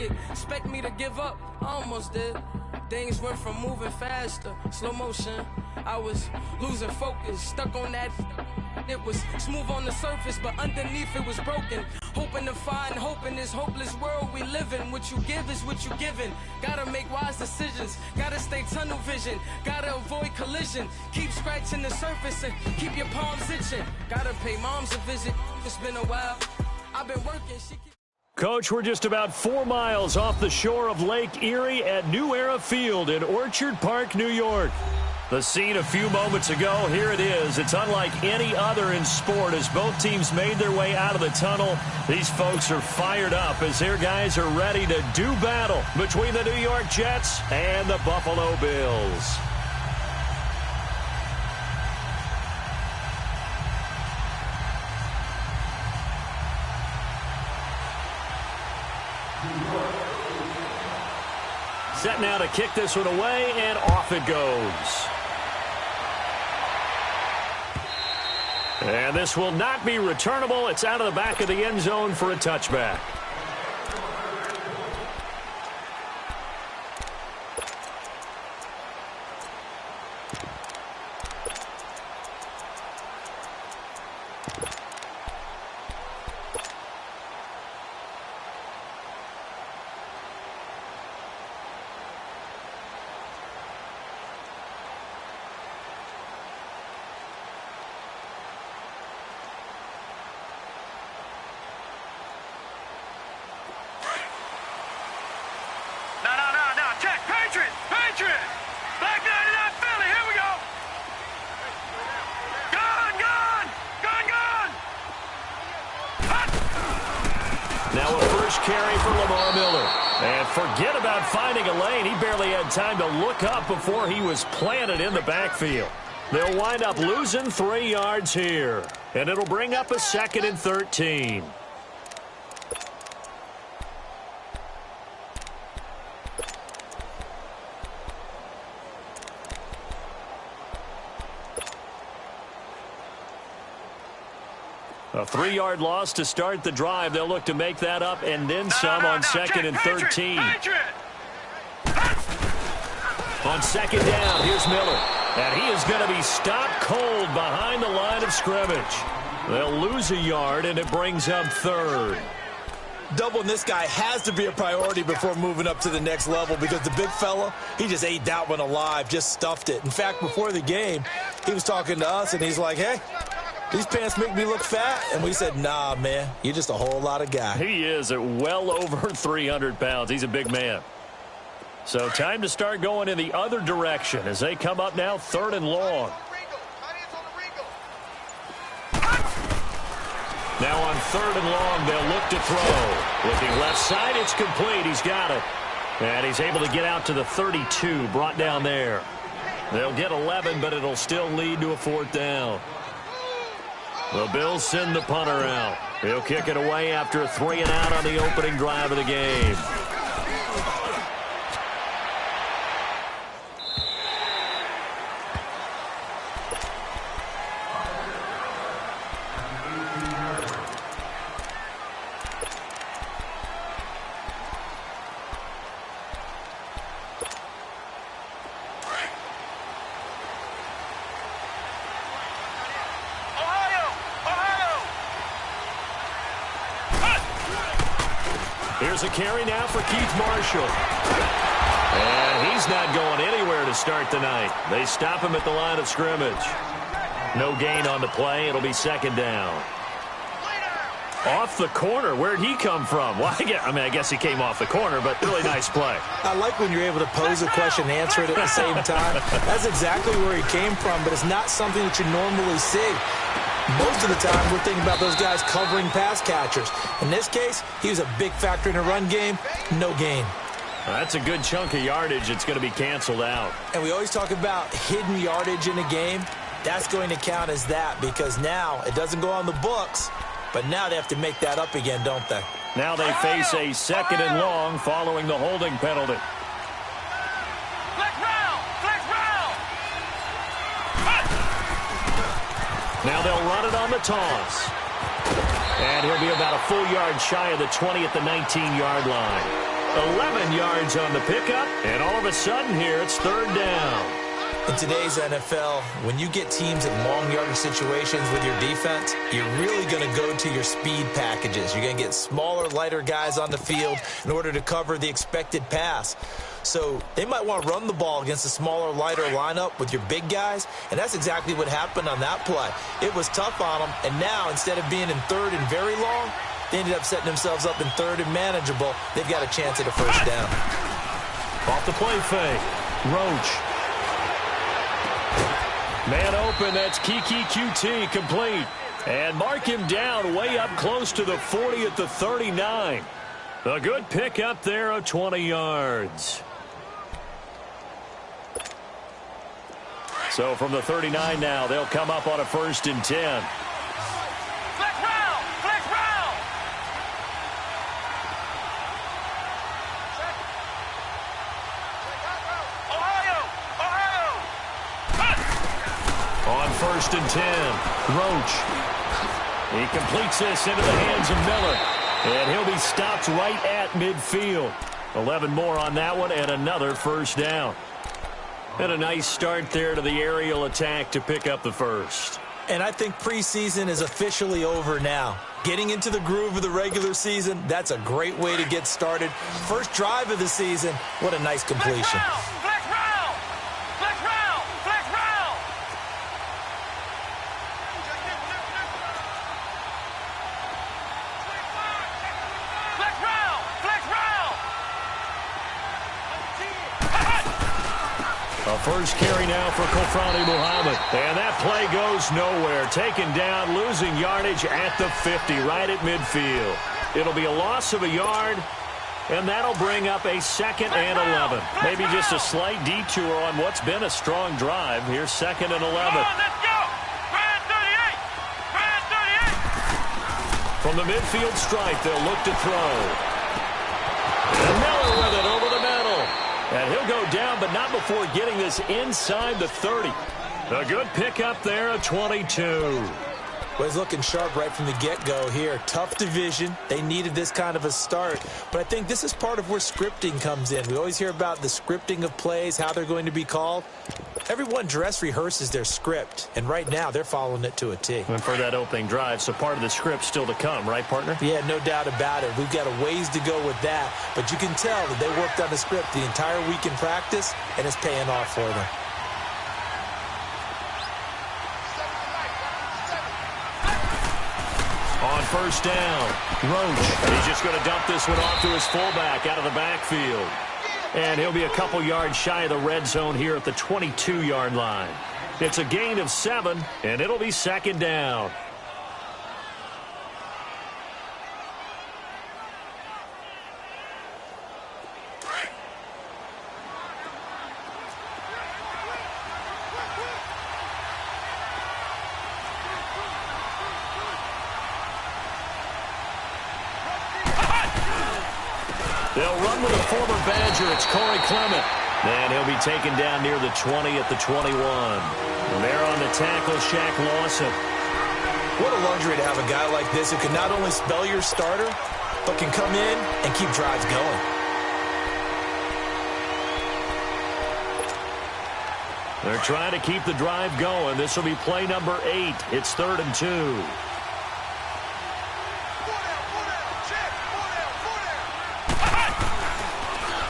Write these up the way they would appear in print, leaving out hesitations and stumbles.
They expect me to give up, I almost did. Things went from moving faster, slow motion. I was losing focus, stuck on that. It was smooth on the surface, but underneath it was broken. Hoping to find hope in this hopeless world we live in. What you give is what you given. Gotta make wise decisions, gotta stay tunnel vision, gotta avoid collision. Keep scratching the surface and keep your palms itching. Gotta pay moms a visit, it's been a while. I've been working, Coach, we're just about 4 miles off the shore of Lake Erie at New Era Field in Orchard Park, New York. The scene a few moments ago, here it is. It's unlike any other in sport as both teams made their way out of the tunnel. These folks are fired up as their guys are ready to do battle between the New York Jets and the Buffalo Bills. Set now to kick this one away, and off it goes. And this will not be returnable. It's out of the back of the end zone for a touchback. Forget about finding a lane. He barely had time to look up before he was planted in the backfield. They'll wind up losing 3 yards here, and it'll bring up a 2nd and 13. A 3-yard loss to start the drive. They'll look to make that up and then some on 2nd and 13. On 2nd down, here's Miller. And he is going to be stopped cold behind the line of scrimmage. They'll lose a yard, and it brings up 3rd. Doubling this guy has to be a priority before moving up to the next level because the big fella, he just ate that one alive, just stuffed it. In fact, before the game, he was talking to us, and he's like, hey, these pants make me look fat. And we said, nah, man, you're just a whole lot of guy. He is at well over 300 pounds. He's a big man. So time to start going in the other direction as they come up now 3rd and long. Now on 3rd and long, they'll look to throw. Looking left side, it's complete. He's got it. And he's able to get out to the 32, brought down there. They'll get 11, but it'll still lead to a 4th down. The Bills send the punter out. He'll kick it away after a 3-and-out on the opening drive of the game. Here's a carry now for Keith Marshall. And he's not going anywhere to start the night. They stop him at the line of scrimmage. No gain on the play. It'll be 2nd down. Off the corner. Where'd he come from? Well, I guess he came off the corner, but really nice play. I like when you're able to pose a question and answer it at the same time. That's exactly where he came from, but it's not something that you normally see. Most of the time, we're thinking about those guys covering pass catchers. In this case, he was a big factor in the run game. No gain. That's a good chunk of yardage. It's going to be canceled out. And we always talk about hidden yardage in a game. That's going to count as that because now it doesn't go on the books, but now they have to make that up again, don't they? Now they face a 2nd and long following the holding penalty. Now they'll run it on the toss. And he'll be about a full yard shy of the 20 at the 19-yard line. 11 yards on the pickup, and all of a sudden here it's third down. In today's NFL, when you get teams in long yardage situations with your defense, you're really going to go to your speed packages. You're going to get smaller, lighter guys on the field in order to cover the expected pass. So they might want to run the ball against a smaller, lighter lineup with your big guys, and that's exactly what happened on that play. It was tough on them, and now instead of being in third and very long, they ended up setting themselves up in third and manageable. They've got a chance at a first down. Off the play fake, Roach. Man open, that's Kiki QT, complete. And mark him down way up close to the 40 at the 39. A good pick up there of 20 yards. So from the 39 now, they'll come up on a 1st and 10. On 1st and 10, Roach. He completes this into the hands of Miller. And he'll be stopped right at midfield. 11 more on that one and another first down. And a nice start there to the aerial attack to pick up the first. And I think preseason is officially over now. Getting into the groove of the regular season, that's a great way to get started. First drive of the season, what a nice completion. A first carry now for Kofrani Muhammad. And that play goes nowhere. Taken down, losing yardage at the 50, right at midfield. It'll be a loss of a yard, and that'll bring up a 2nd and 11. Maybe just a slight detour on what's been a strong drive. Here's 2nd and 11. From the midfield stripe, they'll look to throw. And Miller with it over the middle. And he'll go down, but not before getting this inside the 30. A good pickup there of 22. Well, he's looking sharp right from the get-go here. Tough division. They needed this kind of a start. But I think this is part of where scripting comes in. We always hear about the scripting of plays, how they're going to be called. Everyone dress rehearses their script, and right now they're following it to a T. And for that opening drive, so part of the script still to come, right, partner? Yeah, no doubt about it. We've got a ways to go with that, but you can tell that they worked on the script the entire week in practice, and it's paying off for them. On first down, Roach. He's just going to dump this one off to his fullback out of the backfield. And he'll be a couple yards shy of the red zone here at the 22-yard line. It's a gain of 7, and it'll be 2nd down. They'll run with a former Badger. It's Corey Clement. And he'll be taken down near the 20 at the 21. And there on the tackle, Shaq Lawson. What a luxury to have a guy like this who can not only spell your starter, but can come in and keep drives going. They're trying to keep the drive going. This will be play number 8. It's 3rd and 2.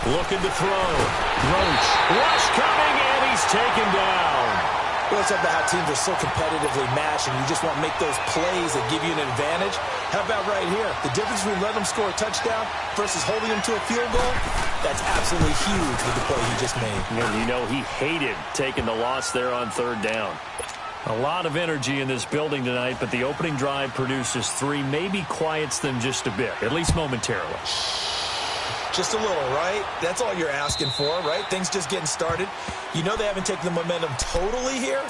Looking to throw. Roach. Rush coming, and he's taken down. Well, it's about how teams are so competitively matched, and you just want to make those plays that give you an advantage. How about right here? The difference between letting them score a touchdown versus holding them to a field goal, that's absolutely huge with the play he just made. And you know he hated taking the loss there on 3rd down. A lot of energy in this building tonight, but the opening drive produces 3, maybe quiets them just a bit, at least momentarily. Just a little, right? That's all you're asking for, right? Things just getting started. You know they haven't taken the momentum totally here,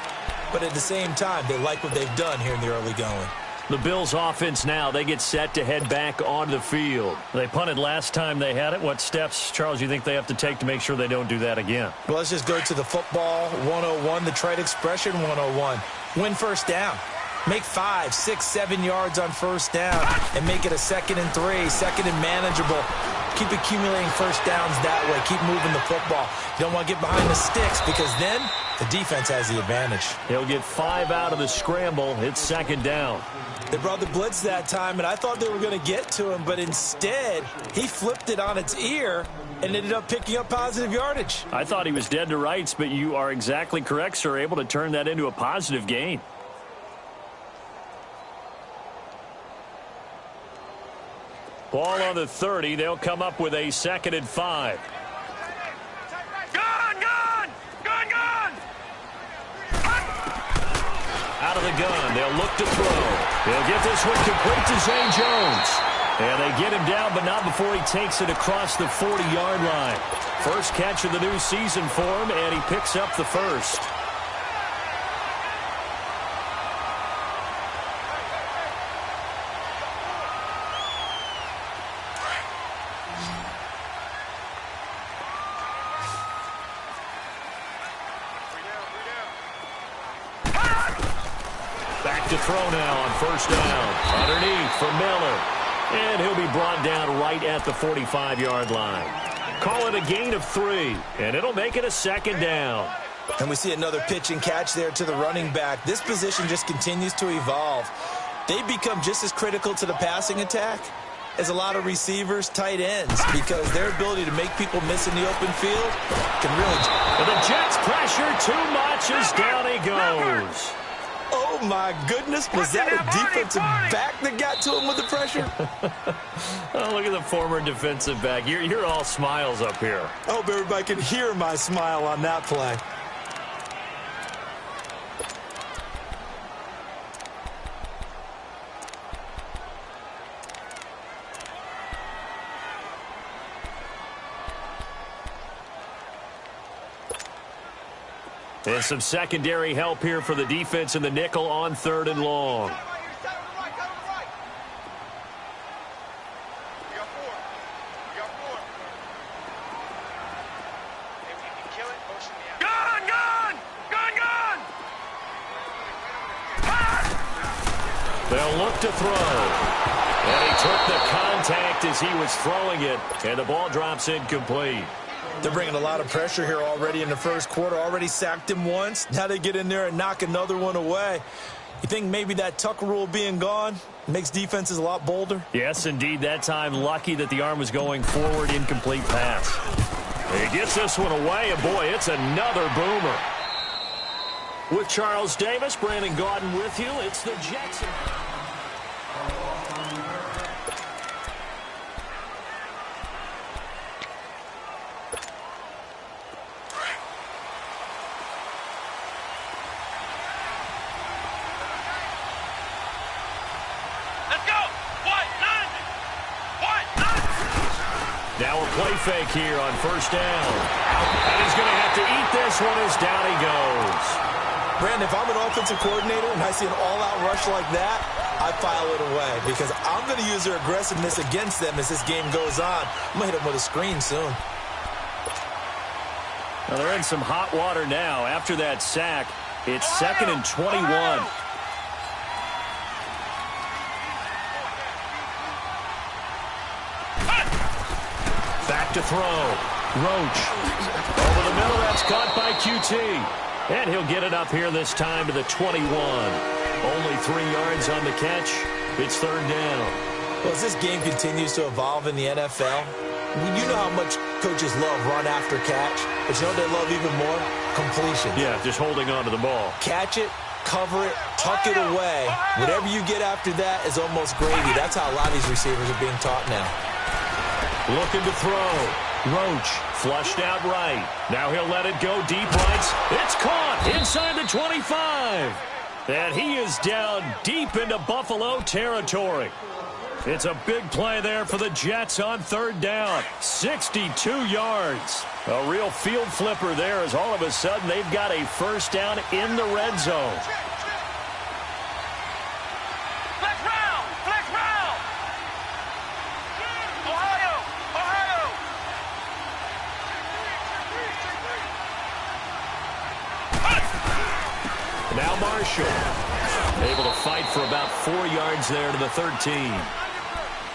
but at the same time, they like what they've done here in the early going. The Bills offense now, they get set to head back onto the field. They punted last time they had it. What steps, Charles, you think they have to take to make sure they don't do that again? Well, let's just go to the football 101, the trade expression 101. Win first down. Make 5, 6, 7 yards on first down and make it a 2nd and 3, 2nd and manageable. Keep accumulating first downs that way. Keep moving the football. You don't want to get behind the sticks because then the defense has the advantage. He'll get 5 out of the scramble. It's second down. They brought the blitz that time, and I thought they were going to get to him, but instead he flipped it on its ear and ended up picking up positive yardage. I thought he was dead to rights, but you are exactly correct, sir. Able to turn that into a positive gain. Ball on the 30. They'll come up with a 2nd and 5. Gun! Out of the gun. They'll look to throw. They'll get this one complete to Zay Jones. And they get him down, but not before he takes it across the 40-yard line. First catch of the new season for him, and he picks up the first. To throw now on first down. Underneath for Miller. And he'll be brought down right at the 45-yard line. Call it a gain of 3, and it'll make it a 2nd down. And we see another pitch and catch there to the running back. This position just continues to evolve. They become just as critical to the passing attack as a lot of receivers, tight ends, because their ability to make people miss in the open field can really... But the Jets pressure too much as down he goes. Oh, my goodness. Was that a defensive back that got to him with the pressure? Oh, look at the former defensive back. You're all smiles up here. I hope everybody can hear my smile on that play. And some secondary help here for the defense in the nickel on 3rd and long. They'll look to throw. And he took the contact as he was throwing it. And the ball drops incomplete. They're bringing a lot of pressure here already in the first quarter. Already sacked him once. Now they get in there and knock another one away. You think maybe that Tucker rule being gone makes defenses a lot bolder? Yes, indeed. That time, lucky that the arm was going forward. Incomplete pass. He gets this one away, and boy, it's another boomer. With Charles Davis, Brandon Gaudin with you. It's the Jets. Now a play fake here on first down. And he's going to have to eat this one as down he goes. Brandon, if I'm an offensive coordinator and I see an all-out rush like that, I file it away because I'm going to use their aggressiveness against them as this game goes on. I'm going to hit them with a screen soon. Now they're in some hot water now. After that sack, it's 2nd and 21. Back to throw. Roach. Over the middle, that's caught by QT. And he'll get it up here this time to the 21. Only 3 yards on the catch. It's 3rd down. Well, as this game continues to evolve in the NFL, you know how much coaches love run after catch, but you know what they love even more? Completion. Yeah, just holding on to the ball. Catch it, cover it, tuck it away. Whatever you get after that is almost gravy. That's how a lot of these receivers are being taught now. Looking to throw. Roach flushed out right. Now he'll let it go deep right. It's caught inside the 25. And he is down deep into Buffalo territory. It's a big play there for the Jets on 3rd down. 62 yards. A real field flipper there as all of a sudden they've got a first down in the red zone. Now Marshall able to fight for about 4 yards there to the 13.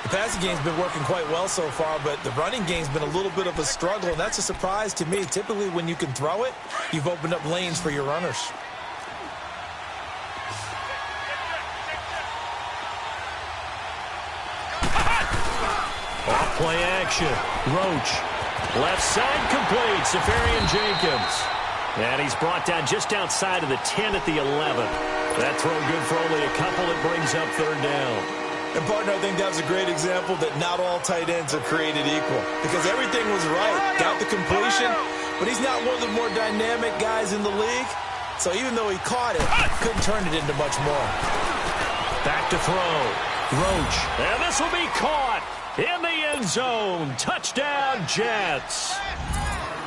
The passing game's been working quite well so far, but the running game's been a little bit of a struggle, and that's a surprise to me. Typically, when you can throw it, you've opened up lanes for your runners. Off play action. Roach. Left side complete. Safarian Jenkins. And he's brought down just outside of the 10 at the 11. That throw good for only a couple. It brings up third down. And, partner, I think that was a great example that not all tight ends are created equal. Because everything was right. Got the completion, but he's not one of the more dynamic guys in the league. So even though he caught it, couldn't turn it into much more. Back to throw. Roach. And this will be caught in the end zone. Touchdown, Jets.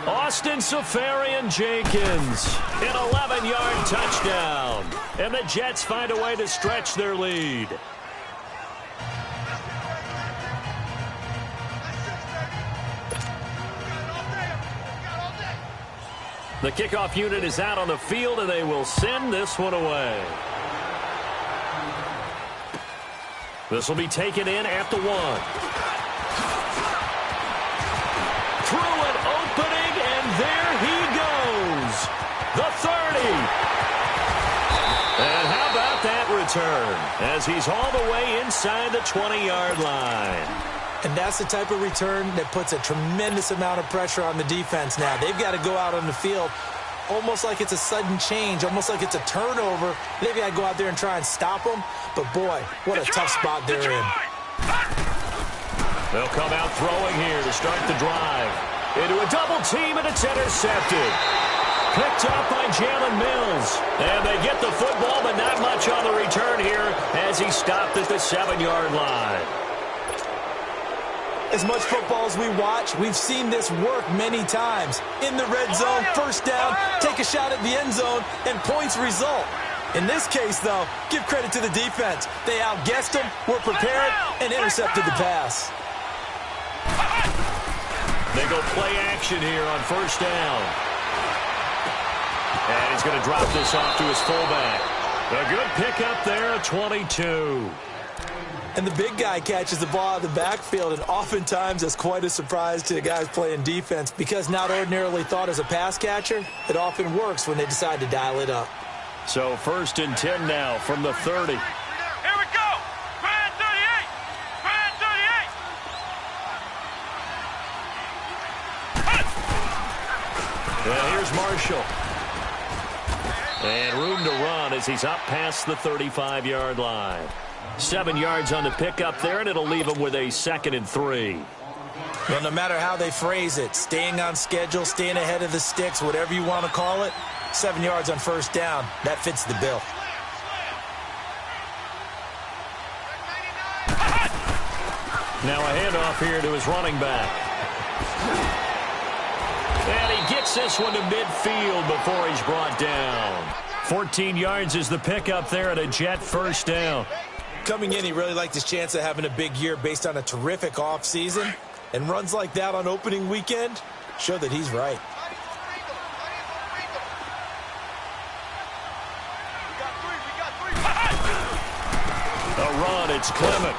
Austin Safarian Jenkins, an 11-yard touchdown. And the Jets find a way to stretch their lead. The kickoff unit is out on the field, and they will send this one away. This will be taken in at the 1. Through an opening, and there he goes. The 30. And how about that return? As he's all the way inside the 20-yard line. And that's the type of return that puts a tremendous amount of pressure on the defense now. They've got to go out on the field almost like it's a sudden change, almost like it's a turnover. They've got to go out there and try and stop them. But, boy, what a tough spot they're in. They'll come out throwing here to start the drive. Into a double team, and it's intercepted. Picked up by Jalen Mills. And they get the football, but not much on the return here as he stopped at the 7-yard line. As much football as we watch, we've seen this work many times. In the red zone, first down, take a shot at the end zone, and points result. In this case, though, give credit to the defense. They outguessed them, were prepared, and intercepted the pass. They go play action here on first down. And he's going to drop this off to his fullback. A good pickup there at 22. And the big guy catches the ball out of the backfield, and oftentimes it's quite a surprise to the guys playing defense because not ordinarily thought as a pass catcher, it often works when they decide to dial it up. So 1st and 10 now from the 30. Here we go. Grand 38. Grand 38. And here's Marshall. And room to run as he's up past the 35-yard line. 7 yards on the pickup there, and it'll leave him with a 2nd and 3. Well, no matter how they phrase it, staying on schedule, staying ahead of the sticks, whatever you want to call it, 7 yards on first down, that fits the bill. Now a handoff here to his running back. And he gets this one to midfield before he's brought down. 14 yards is the pickup there at a Jet first down. Coming in, he really liked his chance of having a big year based on a terrific offseason. And runs like that on opening weekend show that he's right. A run, it's Clement.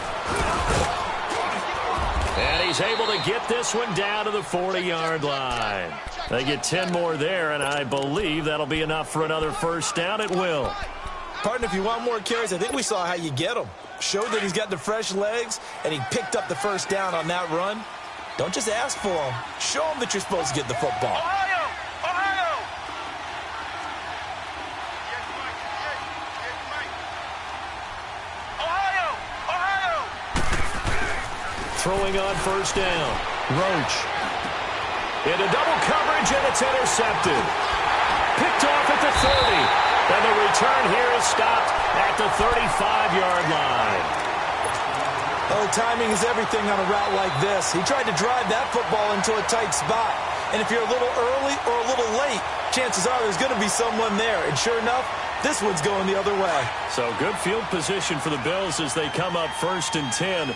And he's able to get this one down to the 40-yard line. They get 10 more there, and I believe that'll be enough for another first down. It will. Partner, if you want more carries, I think we saw how you get them. Showed that he's got the fresh legs, and he picked up the first down on that run. Don't just ask for them. Show them that you're supposed to get the football. Ohio! Ohio! Ohio! Ohio! Throwing on first down. Roach. Into double coverage, and it's intercepted. Picked off at the 30. And the return here is stopped at the 35-yard line. Oh, timing is everything on a route like this. He tried to drive that football into a tight spot. And if you're a little early or a little late, chances are there's going to be someone there. And sure enough, this one's going the other way. So good field position for the Bills as they come up 1st and 10.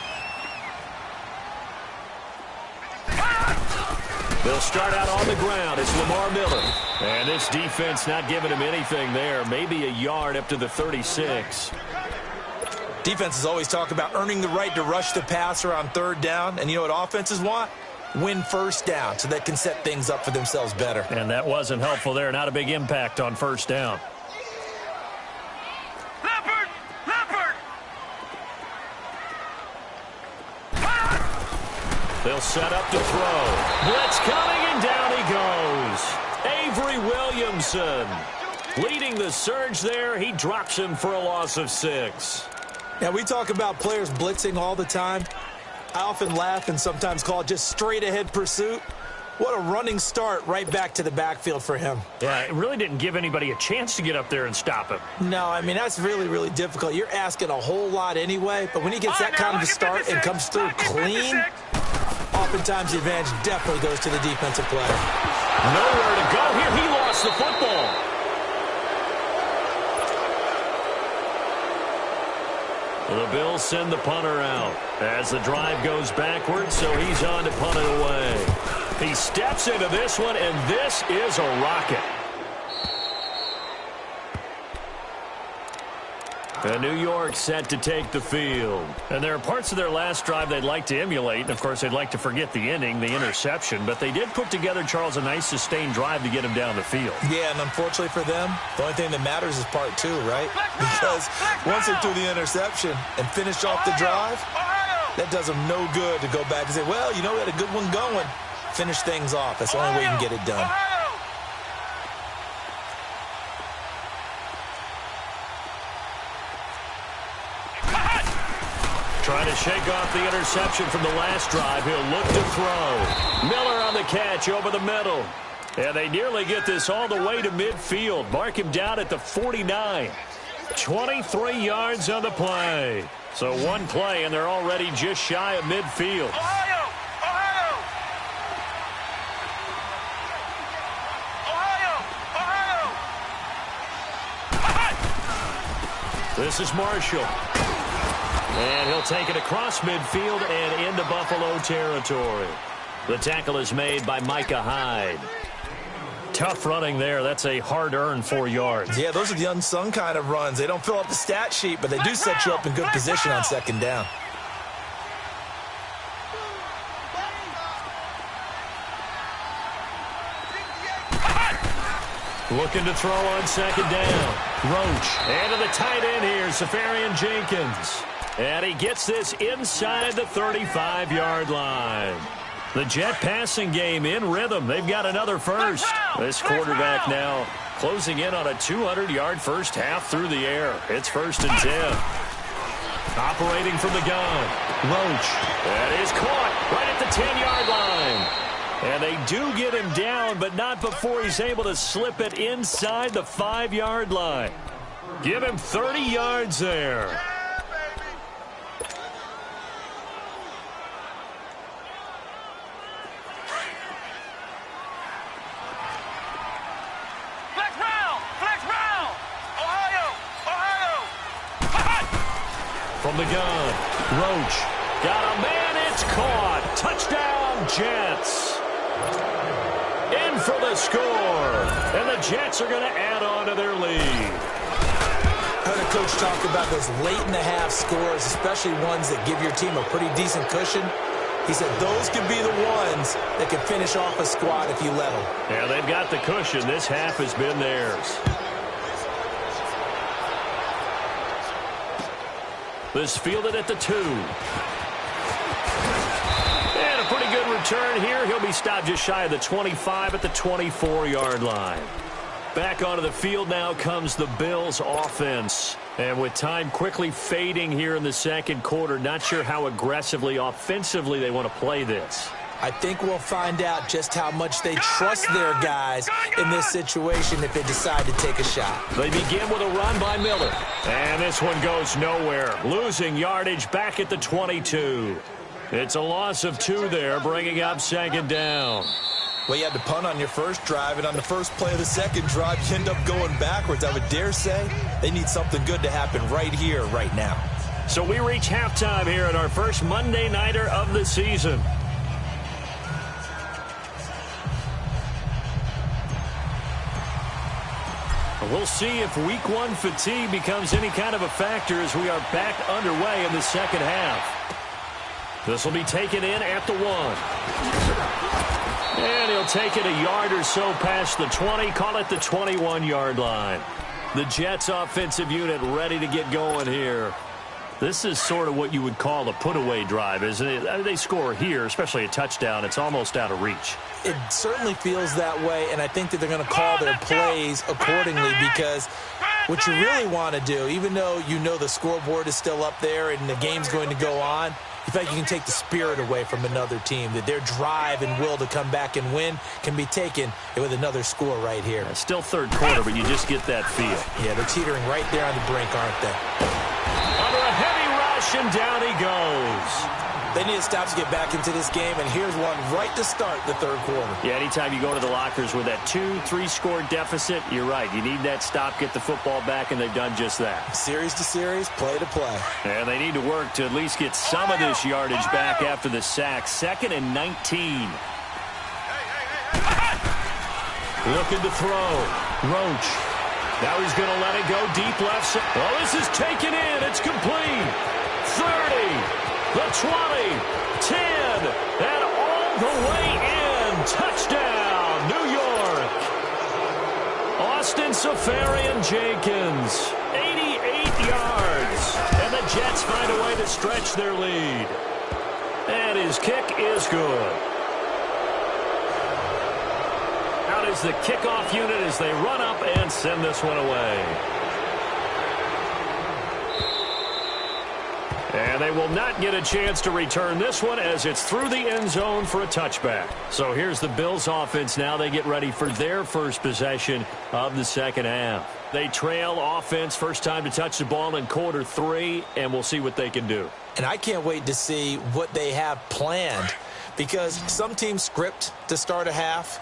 They'll start out on the ground. It's Lamar Miller. And this defense not giving him anything there. Maybe a yard up to the 36. Defenses always talk about earning the right to rush the passer on third down. And you know what offenses want? Win first down so they can set things up for themselves better. And that wasn't helpful there. Not a big impact on first down. They'll set up to throw. Blitz coming, and down he goes. Avery Williamson leading the surge there. He drops him for a loss of 6. Now, we talk about players blitzing all the time. I often laugh and sometimes call it just straight-ahead pursuit. What a running start right back to the backfield for him. Yeah, it really didn't give anybody a chance to get up there and stop him. No, I mean, that's really, really difficult. You're asking a whole lot anyway, but when he gets that kind of a start and comes through clean, oftentimes the advantage definitely goes to the defensive player. Nowhere to go here. He lost the football. The Bills send the punter out as the drive goes backwards, so he's on to punt it away. He steps into this one, and this is a rocket. And New York set to take the field. And there are parts of their last drive they'd like to emulate. And, of course, they'd like to forget the ending, the interception. But they did put together, Charles, a nice sustained drive to get him down the field. Yeah, and unfortunately for them, the only thing that matters is part 2, right? Because once they threw the interception and finished off the drive, that does them no good to go back and say, well, you know, we had a good one going. Finish things off. That's the only way you can get it done. Trying to shake off the interception from the last drive. He'll look to throw. Miller on the catch over the middle. And they nearly get this all the way to midfield. Mark him down at the 49. 23 yards on the play. So one play, and they're already just shy of midfield. Ohio! Ohio! Ohio! Ohio! This is Marshall. And he'll take it across midfield and into Buffalo territory. The tackle is made by Micah Hyde. Tough running there. That's a hard-earned 4 yards. Yeah, those are the unsung kind of runs. They don't fill up the stat sheet, but they do set you up in good position on second down. Looking to throw on second down. Roach. And to the tight end here, Safarian Jenkins. And he gets this inside the 35-yard line. The Jet passing game in rhythm. They've got another first. This quarterback now closing in on a 200-yard first half through the air. It's 1st and 10. Operating from the gun. Roach. That is caught right at the 10-yard line. And they do get him down, but not before he's able to slip it inside the 5-yard line. Give him 30 yards there. From the gun, Roach got a man, it's caught. Touchdown, Jets. In for the score, and the Jets are going to add on to their lead. I heard a coach talk about those late-in-the-half scores, especially ones that give your team a pretty decent cushion. He said those could be the ones that can finish off a squad if you let them. Yeah, they've got the cushion. This half has been theirs. This fielded at the 2. And a pretty good return here. He'll be stopped just shy of the 25 at the 24-yard line. Back onto the field now comes the Bills offense. And with time quickly fading here in the second quarter, not sure how aggressively, offensively they want to play this. I think we'll find out just how much they trust their guys in this situation if they decide to take a shot. They begin with a run by Miller. And this one goes nowhere. Losing yardage back at the 22. It's a loss of 2 there, bringing up second down. Well, you had to punt on your first drive, and on the first play of the second drive, you end up going backwards. I would dare say they need something good to happen right here, right now. So we reach halftime here at our first Monday Nighter of the season. We'll see if week one fatigue becomes any kind of a factor as we are back underway in the second half. This will be taken in at the 1. And he'll take it a yard or so past the 20, call it the 21-yard line. The Jets offensive unit ready to get going here. This is sort of what you would call a put-away drive, isn't it? I mean, they score here, especially a touchdown. It's almost out of reach. It certainly feels that way, and I think that they're going to call their plays accordingly because what you really want to do, even though you know the scoreboard is still up there and the game's going to go on, you feel like you can take the spirit away from another team, that their drive and will to come back and win can be taken with another score right here. Still third quarter, but you just get that feel. Yeah, they're teetering right there on the brink, aren't they? Under a heavy rush, and down he goes. They need a stop to get back into this game, and here's one right to start the third quarter. Yeah, anytime you go to the lockers with that 2-3 score deficit, you're right. You need that stop, get the football back, and they've done just that. Series to series, play to play. And they need to work to at least get some of this yardage back after the sack. 2nd and 19. Looking to throw. Roach. Now he's going to let it go deep left side. Oh, this is taken in. It's complete. 30. The 20, 10, and all the way in. Touchdown, New York. Austin Safarian-Jenkins, 88 yards. And the Jets find a way to stretch their lead. And his kick is good. Out is the kickoff unit as they run up and send this one away. And they will not get a chance to return this one as it's through the end zone for a touchback. So here's the Bills offense now. They get ready for their first possession of the second half. They trail offense, first time to touch the ball in quarter 3, and we'll see what they can do. And I can't wait to see what they have planned because some teams script to start a half.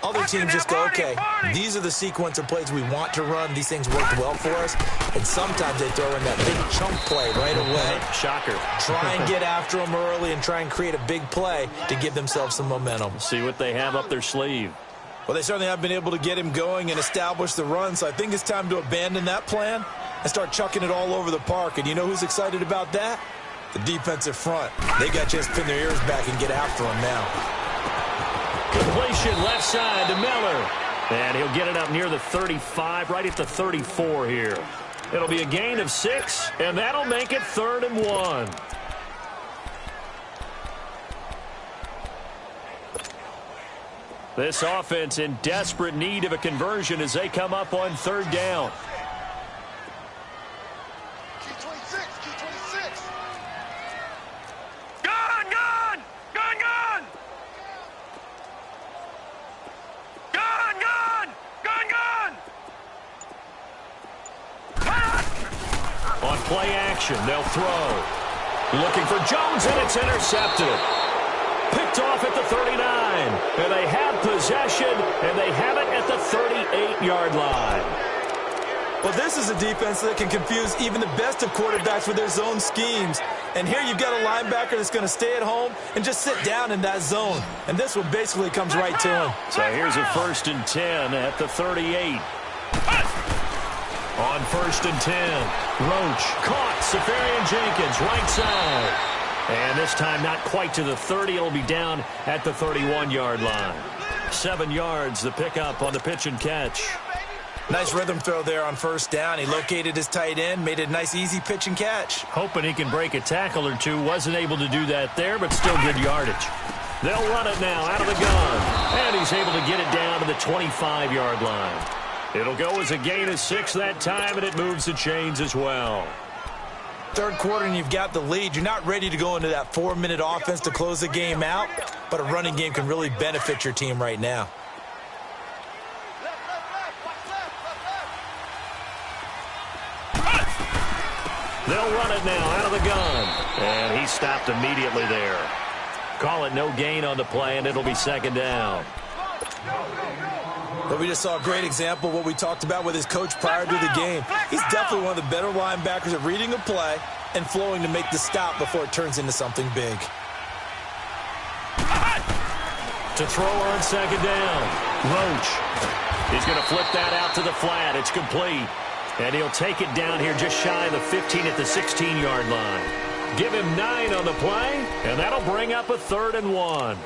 Other teams just go, okay, these are the sequence of plays we want to run. These things worked well for us. And sometimes they throw in that big chunk play right away. Shocker. Try and get after them early and try and create a big play to give themselves some momentum. See what they have up their sleeve. Well, they certainly have been able to get him going and establish the run. So I think it's time to abandon that plan and start chucking it all over the park. And you know who's excited about that? The defensive front. They got a chance to pin their ears back and get after him now. Completion left side to Miller. And he'll get it up near the 35, right at the 34 here. It'll be a gain of 6, and that'll make it 3rd and 1. This offense in desperate need of a conversion as they come up on 3rd down. Play action. They'll throw. Looking for Jones, and it's intercepted. Picked off at the 39. And they have possession, and they have it at the 38-yard line. Well, this is a defense that can confuse even the best of quarterbacks with their zone schemes. And here you've got a linebacker that's going to stay at home and just sit down in that zone. And this one basically comes right to him. So here's a 1st and 10 at the 38. On 1st and 10, Roach caught. Safarian-Jenkins, right side. And this time not quite to the 30. It'll be down at the 31-yard line. 7 yards, the pickup on the pitch and catch. Nice rhythm throw there on 1st down. He located his tight end, made it a nice, easy pitch and catch. Hoping he can break a tackle or two. Wasn't able to do that there, but still good yardage. They'll run it now out of the gun. And he's able to get it down to the 25-yard line. It'll go as a gain of 6 that time, and it moves the chains as well. 3rd quarter, and you've got the lead. You're not ready to go into that 4-minute offense to close the game out, but a running game can really benefit your team right now. They'll run it now out of the gun, and he stopped immediately there. Call it no gain on the play, and it'll be 2nd down. But we just saw a great example of what we talked about with his coach prior to the game. He's definitely one of the better linebackers at reading a play and flowing to make the stop before it turns into something big. To throw on 2nd down. Roach. He's going to flip that out to the flat. It's complete. And he'll take it down here just shy of the 15 at the 16-yard line. Give him 9 on the play, and that'll bring up a 3rd and 1.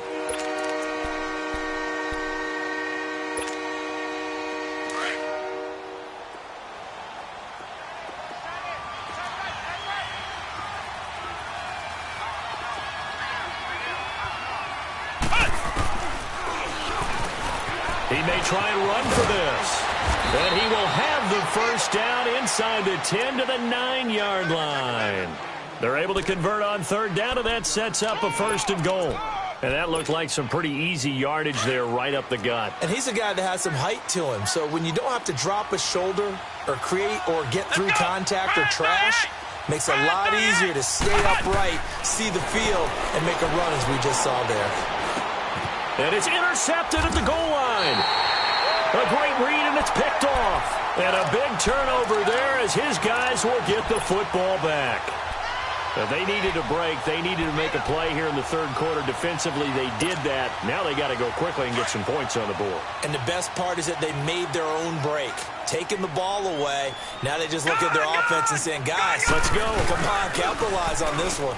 He may try and run for this. And he will have the first down inside the 10 to the 9-yard line. They're able to convert on 3rd down, and that sets up a 1st and goal. And that looked like some pretty easy yardage there right up the gut. And he's a guy that has some height to him. So when you don't have to drop a shoulder or create or get through contact or trash, makes it a lot easier to stay upright, see the field, and make a run as we just saw there. And it's intercepted at the goal line. A great read, and it's picked off. And a big turnover there as his guys will get the football back. They needed a break. They needed to make a play here in the 3rd quarter. Defensively, they did that. Now they got to go quickly and get some points on the board. And the best part is that they made their own break. Taking the ball away. Now they just look at their offense and saying, guys, let's go. Come on, capitalize on this one.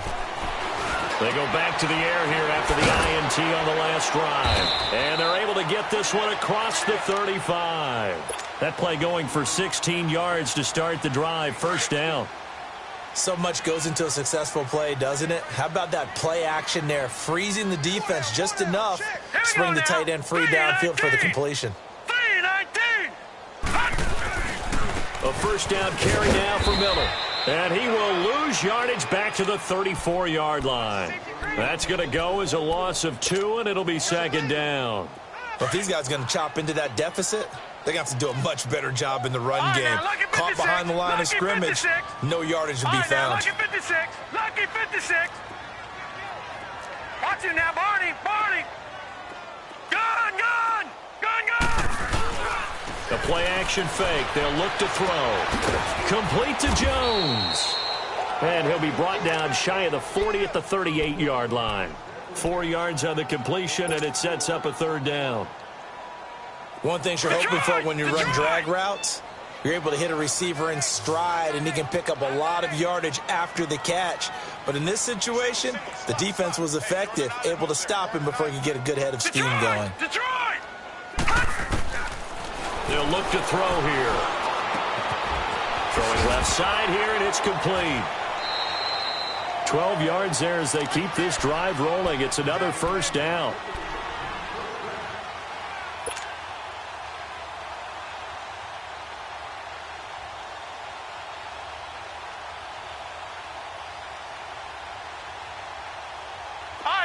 They go back to the air here after the INT on the last drive. And they're able to get this one across the 35. That play going for 16 yards to start the drive. 1st down. So much goes into a successful play, doesn't it? How about that play action there? Freezing the defense just enough to bring the tight end free downfield for the completion. 3-19. A 1st down carry now for Miller. And he will lose yardage back to the 34-yard line. That's going to go as a loss of 2, and it'll be 2nd down. Well, if these guys are going to chop into that deficit, they're going to have to do a much better job in the run game. Caught behind the line of scrimmage, no yardage to be found. Lucky 56. Lucky 56. Watch him now, Barney. Barney. Gun, gun. Gun, gun. The play action fake. They'll look to throw. Complete to Jones. And he'll be brought down shy of the 40 at the 38-yard line. 4 yards on the completion, and it sets up a 3rd down. One thing you're hoping for when you run drag routes, you're able to hit a receiver in stride, and he can pick up a lot of yardage after the catch. But in this situation, the defense was effective, able to stop him before he could get a good head of steam going. They'll look to throw here. Throwing left side here, and it's complete. 12 yards there as they keep this drive rolling. It's another 1st down.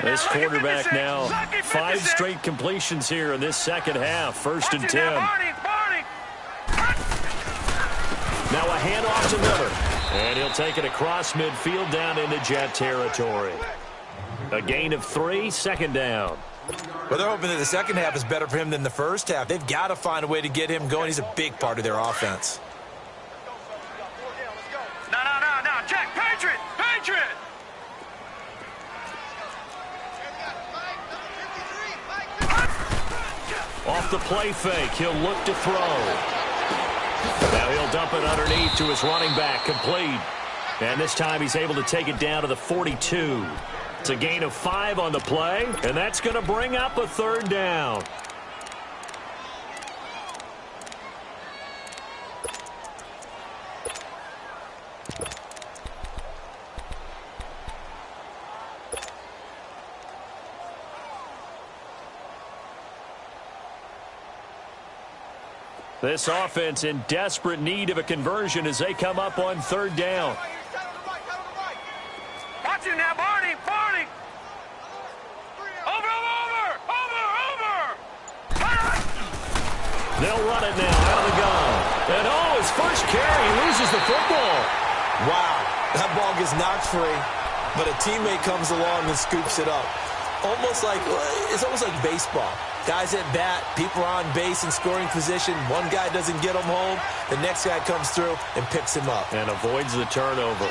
This quarterback now, 5 straight completions here in this 2nd half. 1st and 10. Now a handoff to Miller. And he'll take it across midfield down into Jet territory. A gain of 3, 2nd down. Well, they're hoping that the 2nd half is better for him than the 1st half. They've got to find a way to get him going. He's a big part of their offense. No. Jack, Patriot. Patriot. Off the play fake, he'll look to throw. Now he'll dump it underneath to his running back, complete. And this time he's able to take it down to the 42. It's a gain of 5 on the play, and that's going to bring up a 3rd down. This offense in desperate need of a conversion as they come up on 3rd down. Watch him now, Barney. Barney. Over. They'll run it now out of the gun. And his first carry, he loses the football. Wow, that ball gets knocked free, but a teammate comes along and scoops it up. It's almost like baseball. Guys at bat, people are on base in scoring position. One guy doesn't get him home. The next guy comes through and picks him up. And avoids the turnover.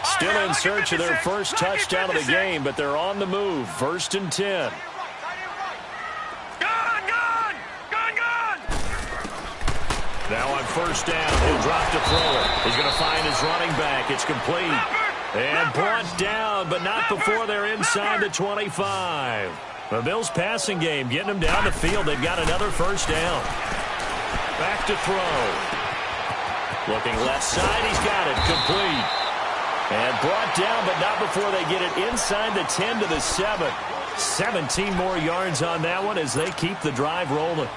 Still Still in search of their first touchdown of the game, but they're on the move. 1st and 10. Now on 1st down, he'll drop to throw it. He's going to find his running back. It's complete. And brought down, but not before they're inside the 25. The Bills' passing game getting them down the field. They've got another 1st down. Back to throw. Looking left side. He's got it. Complete. And brought down, but not before they get it inside the 10 to the 7. 17 more yards on that one as they keep the drive rolling.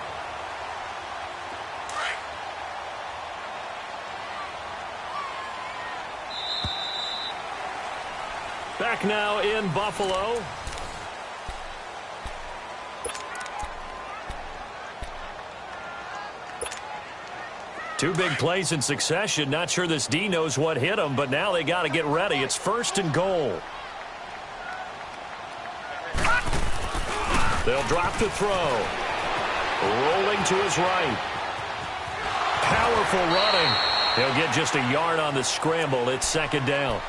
Back now in Buffalo. Two big plays in succession. Not sure this D knows what hit them, but now they got to get ready. It's 1st and goal. They'll drop to throw. Rolling to his right. Powerful running. He'll get just a yard on the scramble. It's 2nd down.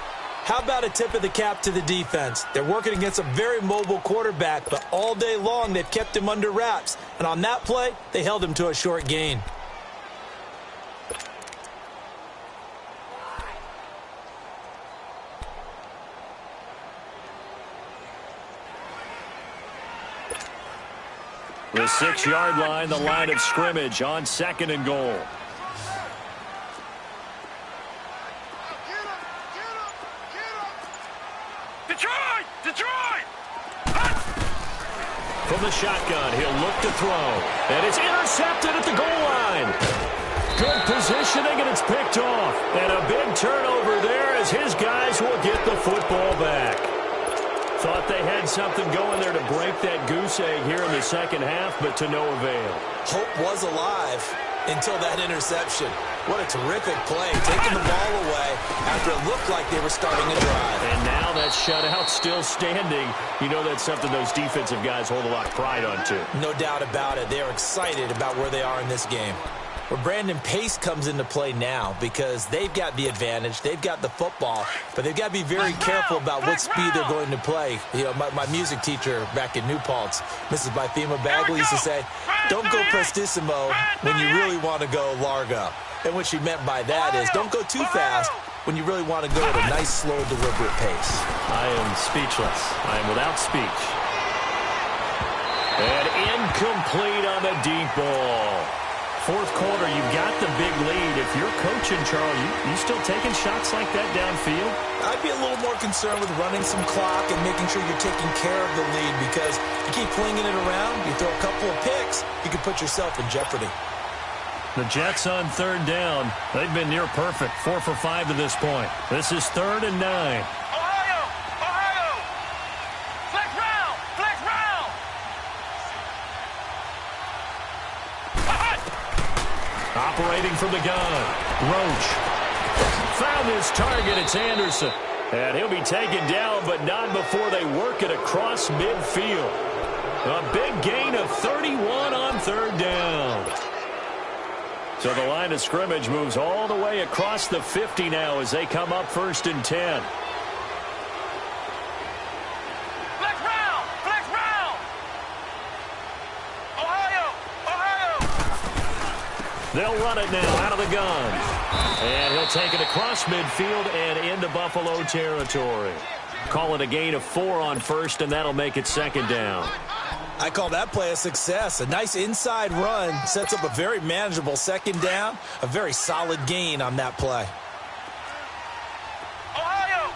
How about a tip of the cap to the defense? They're working against a very mobile quarterback, but all day long they've kept him under wraps. And on that play, they held him to a short gain. The 6-yard line, the line of scrimmage on 2nd and goal. Detroit! From the shotgun, he'll look to throw. And it's intercepted at the goal line. Good positioning, and it's picked off. And a big turnover there as his guys will get the football back. Thought they had something going there to break that goose egg here in the 2nd half, but to no avail. Hope was alive until that interception. What a terrific play, taking the ball away after it looked like they were starting a drive. And now that shutout still standing. You know that's something those defensive guys hold a lot of pride on, too. No doubt about it. They are excited about where they are in this game. Where Brandon Pace comes into play now because they've got the advantage. They've got the football, but they've got to be very careful about what speed they're going to play. You know, my music teacher back in New Paltz, Mrs. Bythema Bagley, used to say, don't go prestissimo when you really want to go largo. And what she meant by that is don't go too fast when you really want to go at a nice, slow, deliberate pace. I am speechless. I am without speech. And incomplete on the deep ball. 4th quarter, you've got the big lead. If you're coaching, Charles, you still taking shots like that downfield? I'd be a little more concerned with running some clock and making sure you're taking care of the lead because you keep flinging it around, you throw a couple of picks, you can put yourself in jeopardy. The Jets on 3rd down. They've been near perfect. 4 for 5 to this point. This is 3rd and 9. Ohio! Flex round! Operating from the gun. Roach. Found his target. It's Anderson. And he'll be taken down, but not before they work it across midfield. A big gain of 31 on 3rd down. So the line of scrimmage moves all the way across the 50 now as they come up 1st and 10. Flex round! Ohio! They'll run it now out of the gun. And he'll take it across midfield and into Buffalo territory. Call it a gain of 4 on 1st, and that'll make it 2nd down. I call that play a success. A nice inside run sets up a very manageable 2nd down. A very solid gain on that play. Ohio!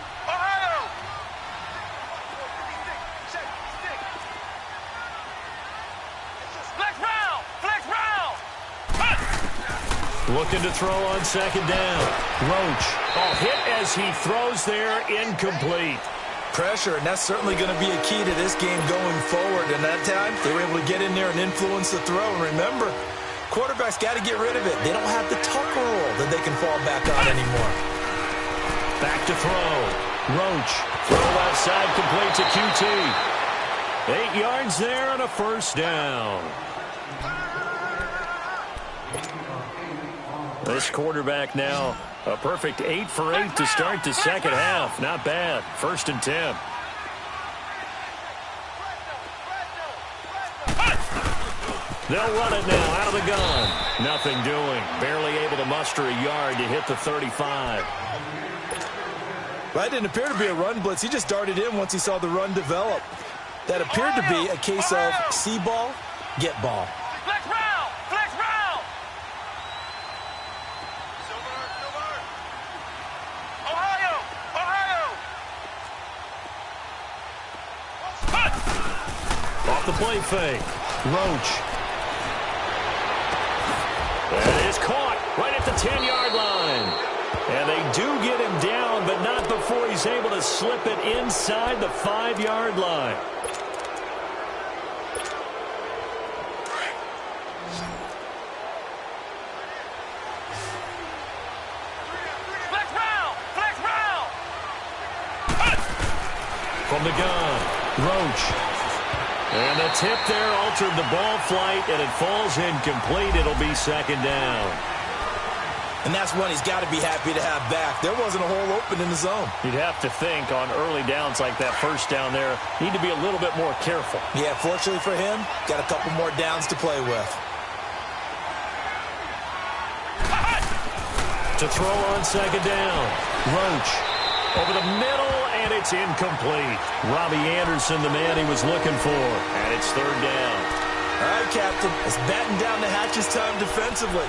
Flex round! Looking to throw on 2nd down. Roach. Hit as he throws there, incomplete. Pressure, and that's certainly going to be a key to this game going forward. And that time, they were able to get in there and influence the throw. And remember, quarterbacks got to get rid of it. They don't have the tuck rule that they can fall back on anymore. Back to throw. Roach. Throw outside, complete to QT. 8 yards there and a 1st down. This quarterback now A perfect 8 for 8 to start the second half. Not bad. 1st and 10. They'll run it now out of the gun. Nothing doing. Barely able to muster a yard to hit the 35. Well, that didn't appear to be a run blitz. He just darted in once he saw the run develop. That appeared to be a case of see ball, get ball. Flex round! Flex round! Ohio! Ohio! Off the play fake. Roach. That is caught right at the 10-yard line. And they do get him down, but not before he's able to slip it inside the 5-yard line. Flex round! Flex round! From the gun, Roach. And the tip there altered the ball flight, and it falls incomplete. It'll be 2nd down. And that's one he's got to be happy to have back. There wasn't a hole open in the zone. You'd have to think on early downs like that 1st down there, need to be a little bit more careful. Yeah, fortunately for him, got a couple more downs to play with. To throw on 2nd down, Roach. Over the middle, and it's incomplete. Robbie Anderson, the man he was looking for. And it's 3rd down. All right, Captain. It's batten down the hatches time defensively.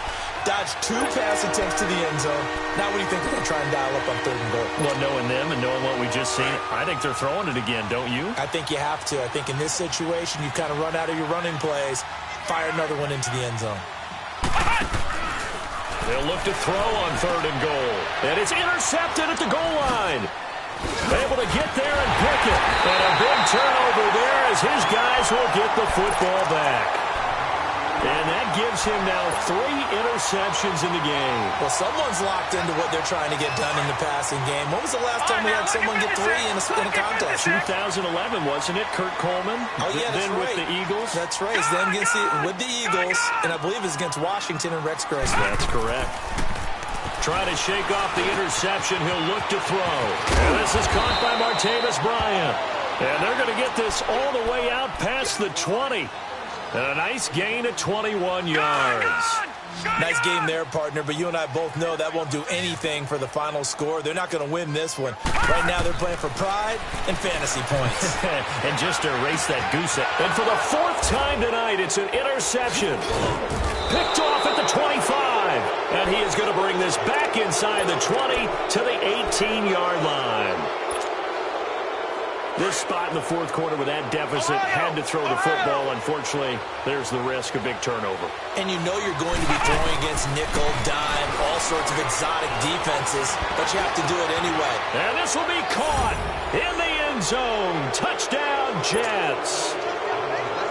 Dodged 2 pass attempts to the end zone. Now what do you think they're going to try and dial up on 3rd and goal? Well, knowing them and knowing what we just seen, I think they're throwing it again, don't you? I think you have to. I think in this situation, you kind of run out of your running plays, fire another one into the end zone. They'll look to throw on 3rd and goal. And it's intercepted at the goal line. Able to get there and pick it. And a big turnover there as his guys will get the football back. And that gives him now 3 interceptions in the game. Well, someone's locked into what they're trying to get done in the passing game. When was the last time we had someone get 3 in a contest? 2011, wasn't it? Kurt Coleman. Oh, yeah, that's then right. with the Eagles. That's right. Then with the Eagles, and I believe it's against Washington and Rex Grossman. That's correct. Trying to shake off the interception. He'll look to throw. And this is caught by Martavis Bryant. And they're going to get this all the way out past the 20. And a nice gain of 21 yards. Nice game there, partner, but you and I both know that won't do anything for the final score. They're not going to win this one. Right now, they're playing for pride and fantasy points. And just to erase that goose. And for the 4th time tonight, it's an interception. Picked off at the 25. And he is going to bring this back inside the 20 to the 18-yard line. This spot in the 4th quarter with that deficit, had to throw the football. Unfortunately, there's the risk of big turnover. And you know you're going to be throwing against nickel, dime, all sorts of exotic defenses, but you have to do it anyway. And this will be caught in the end zone. Touchdown, Jets.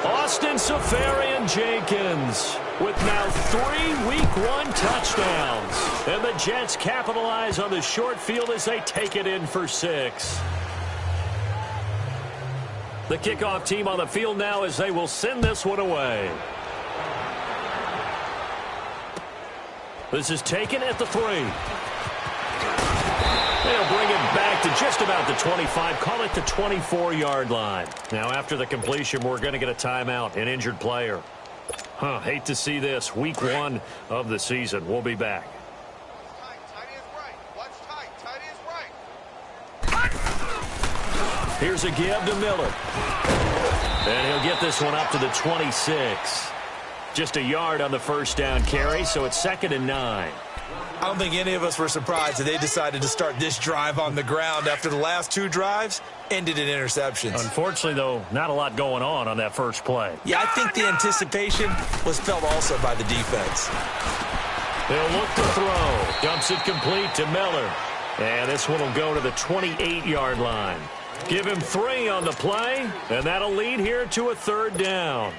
Austin Seferian-Jenkins with now 3 Week 1 touchdowns. And the Jets capitalize on the short field as they take it in for 6. The kickoff team on the field now as they will send this one away. This is taken at the 3. They'll bring it back to just about the 25. Call it the 24-yard line. Now, after the completion, we're going to get a timeout, an injured player. Hate to see this. Week 1 of the season. We'll be back. Here's a give to Miller. And he'll get this one up to the 26. Just a yard on the 1st down carry, so it's 2nd and 9. I don't think any of us were surprised that they decided to start this drive on the ground after the last 2 drives ended in interceptions. Unfortunately, though, not a lot going on that first play. Yeah, I think the anticipation was felt also by the defense. They'll look to throw. Dumps it complete to Miller. And this one will go to the 28-yard line. Give him 3 on the play, and that'll lead here to a 3rd down.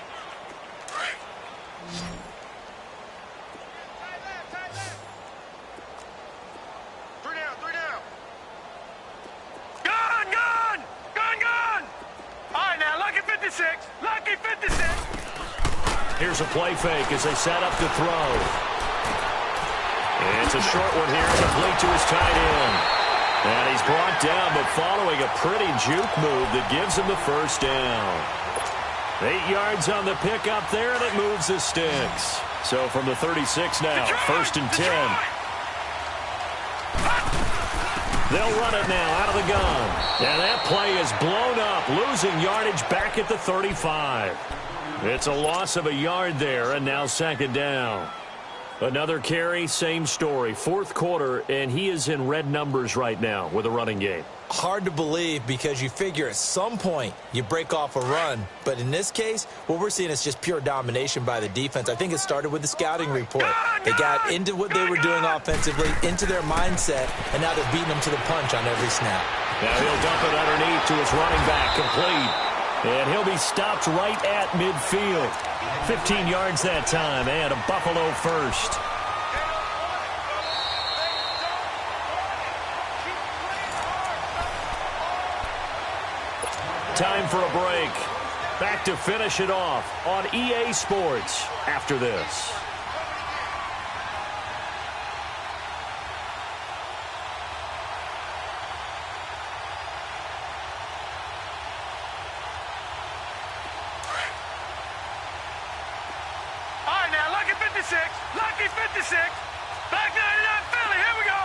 Lucky 56. Here's a play fake as they set up to throw. It's a short one here, complete to his tight end. And he's brought down, but following a pretty juke move that gives him the first down. 8 yards on the pickup there, and it moves the sticks. So from the 36 now, first and 10. They'll run it now out of the gun. And that play is blown up, losing yardage back at the 35. It's a loss of a yard there, and now second down. Another carry, same story. Fourth quarter, and he is in red numbers right now with a running game. Hard to believe because you figure at some point you break off a run. But in this case, what we're seeing is just pure domination by the defense. I think it started with the scouting report. They got into what they were doing offensively, into their mindset, and now they're beating them to the punch on every snap. Now he'll dump it underneath to his running back, complete. And he'll be stopped right at midfield. 15 yards that time, and a Buffalo first. Time for a break. Back to finish it off on EA Sports after this. Lucky 56. Back 99 Philly. Here we go.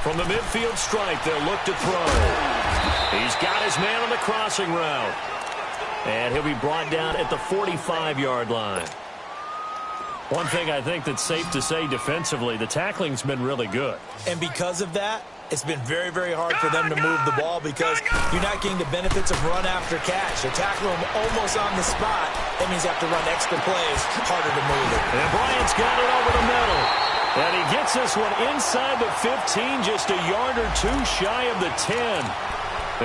From the midfield stripe, they'll look to throw. He's got his man on the crossing route. And he'll be brought down at the 45-yard line. One thing I think that's safe to say defensively, the tackling's been really good. And because of that, it's been very, very hard for them to move the ball because you're not getting the benefits of run after catch. They tackle him almost on the spot. That means you have to run extra plays, harder to move it. And Bryant's got it over the middle. And he gets this one inside the 15, just a yard or two shy of the 10.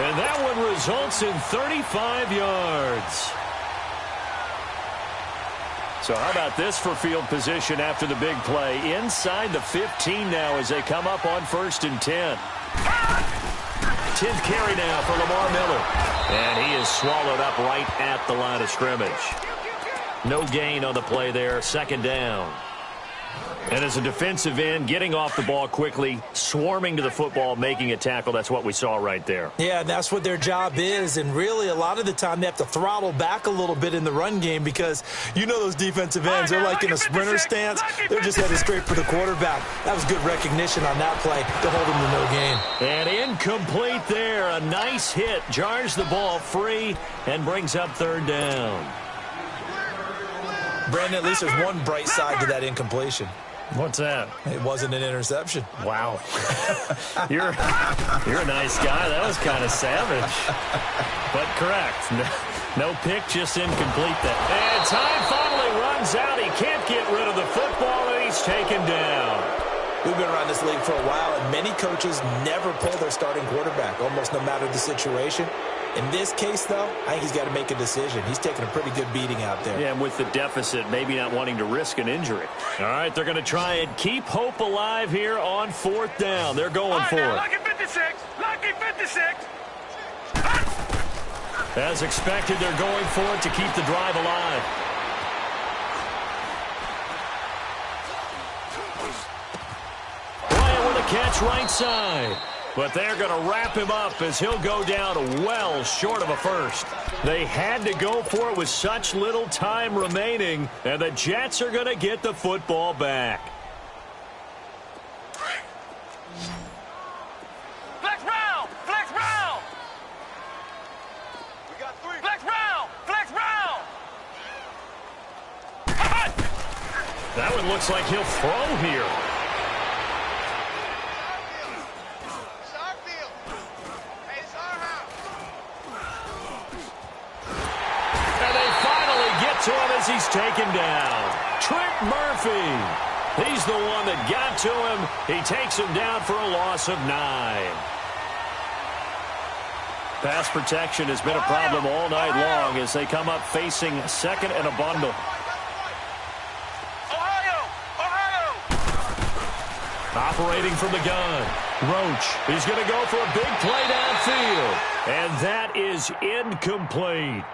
And that one results in 35 yards. So how about this for field position after the big play? Inside the 15 now as they come up on first and 10. 10th carry now for Lamar Miller. And he is swallowed up right at the line of scrimmage. No gain on the play there, second down. And as a defensive end, getting off the ball quickly, swarming to the football, making a tackle, that's what we saw right there. Yeah, that's what their job is. And really, a lot of the time, they have to throttle back a little bit in the run game because you know those defensive ends, they're like in a sprinter stance. They're just headed straight for the quarterback. That was good recognition on that play to hold him to no gain. And incomplete there. A nice hit. Jars the ball free and brings up third down. Brandon, at least there's one bright side to that incompletion. What's that? It wasn't an interception. Wow. You're a nice guy. That was kind of savage. But correct. No pick, just incomplete there. And time finally runs out. He can't get rid of the football, and he's taken down. We've been around this league for a while, and many coaches never pull their starting quarterback, almost no matter the situation. In this case, though, I think he's got to make a decision. He's taking a pretty good beating out there. Yeah, and with the deficit, maybe not wanting to risk an injury. All right, they're going to try and keep hope alive here on fourth down. They're going for it. Lucky 56. Lucky 56. As expected, they're going for it to keep the drive alive. Bryant with a catch right side. But they're going to wrap him up as he'll go down well short of a first. They had to go for it with such little time remaining, and the Jets are going to get the football back. Flex round! Flex round! We got three. Flex round! Flex round! That one looks like he'll throw here. To him as he's taken down. Trent Murphy. He's the one that got to him. He takes him down for a loss of 9. Pass protection has been a problem all night long as they come up facing second and a bundle. Operating from the gun. Roach. He's going to go for a big play downfield. And that is incomplete.